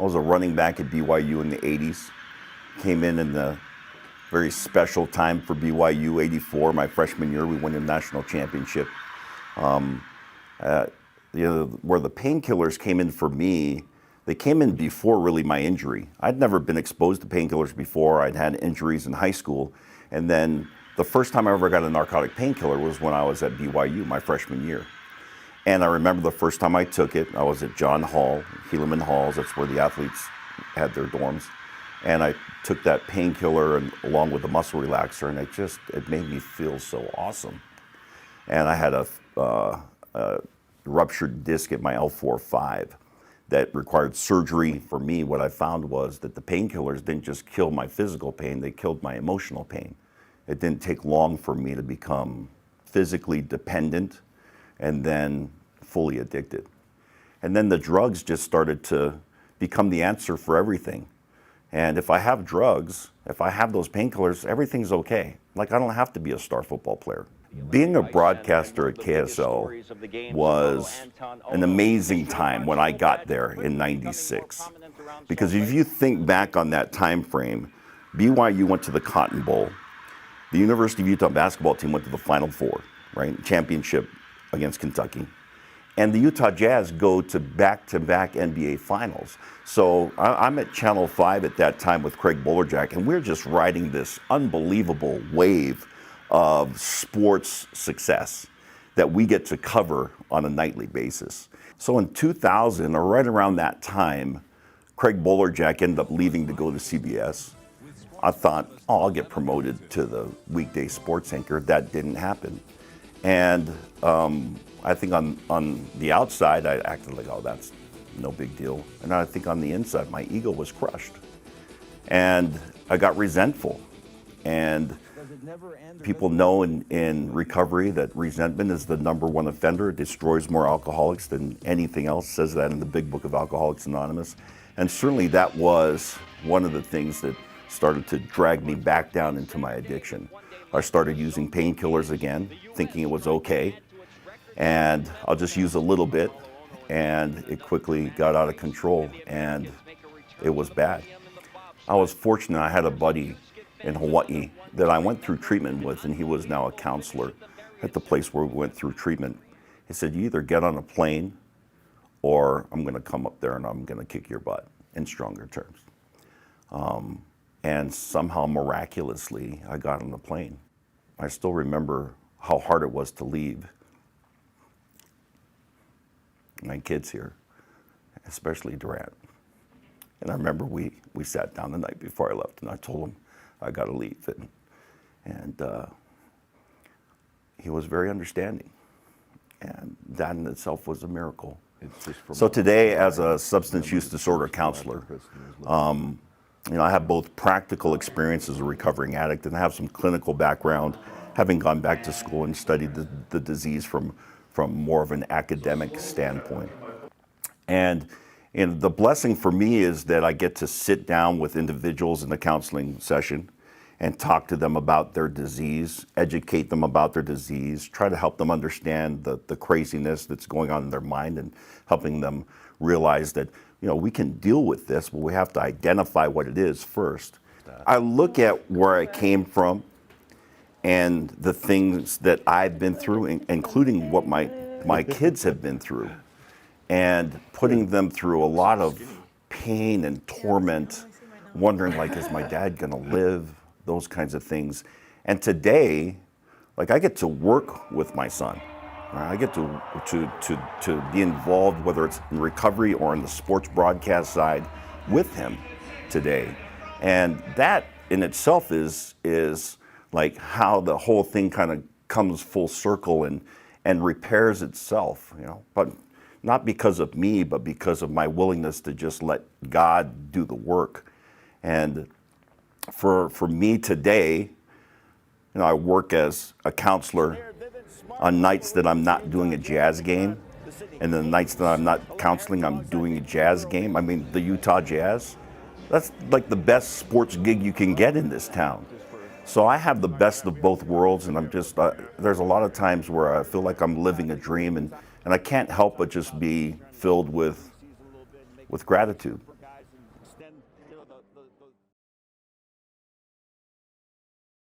I was a running back at BYU in the 80s. Came in the very special time for BYU, 84, my freshman year. We won a national championship. Where the painkillers came in for me, they came in before really my injury. I'd never been exposed to painkillers before. I'd had injuries in high school. And then the first time I ever got a narcotic painkiller was when I was at BYU, my freshman year. And I remember the first time I took it, I was at John Hall, Helaman Halls, that's where the athletes had their dorms. And I took that painkiller and along with the muscle relaxer, and it made me feel so awesome. And I had a ruptured disc at my L4-5 that required surgery. For me, what I found was that the painkillers didn't just kill my physical pain, they killed my emotional pain. It didn't take long for me to become physically dependent and then fully addicted. And then the drugs just started to become the answer for everything. And if I have drugs, if I have those painkillers, everything's okay. Like, I don't have to be a star football player. Being a broadcaster at KSL was an amazing time when I got there in '96. Because if you think back on that time frame, BYU went to the Cotton Bowl. The University of Utah basketball team went to the Final Four, right? Championship against Kentucky. And the Utah Jazz go to back-to-back NBA Finals. So I'm at Channel 5 at that time with Craig Bolerjack, and we're just riding this unbelievable wave of sports success that we get to cover on a nightly basis. So in 2000, or right around that time, Craig Bolerjack ended up leaving to go to CBS. I thought, I'll get promoted to the weekday sports anchor. That didn't happen. And I think on the outside, I acted like, oh, that's no big deal. And I think on the inside, my ego was crushed. And I got resentful. And people know in recovery that resentment is the #1 offender. It destroys more alcoholics than anything else. It says that in the big book of Alcoholics Anonymous. And certainly that was one of the things that started to drag me back down into my addiction. I started using painkillers again, thinking it was okay. And I'll just use a little bit, and it quickly got out of control, and it was bad. I was fortunate. I had a buddy in Hawaii that I went through treatment with, and he was now a counselor at the place where we went through treatment. He said, you either get on a plane or I'm going to come up there and I'm going to kick your butt, in stronger terms. And somehow, miraculously, I got on the plane. I still remember how hard it was to leave my kids here, especially Durant. And I remember we sat down the night before I left, and I told him I got to leave. And he was very understanding. And that in itself was a miracle. So today, as a substance use disorder counselor, I have both practical experience as a recovering addict, and I have some clinical background, having gone back to school and studied the disease from more of an academic standpoint. And the blessing for me is that I get to sit down with individuals in the counseling session and talk to them about their disease, educate them about their disease, try to help them understand the craziness that's going on in their mind, and helping them realize that, we can deal with this, but we have to identify what it is first. I look at where I came from and the things that I've been through, including what my kids have been through, and putting them through a lot of pain and torment, wondering, like, is my dad gonna live? Those kinds of things. And today, I get to work with my son. I get to be involved, whether it's in recovery or in the sports broadcast side, with him today. And that in itself is like how the whole thing kind of comes full circle and repairs itself, but not because of me, but because of my willingness to just let God do the work. And for me today, I work as a counselor on nights that I'm not doing a jazz game, and the nights that I'm not counseling, I'm doing a jazz game. I mean, the Utah Jazz, that's like the best sports gig you can get in this town. So I have the best of both worlds, and I'm just, there's a lot of times where I feel like I'm living a dream, and I can't help but just be filled with gratitude.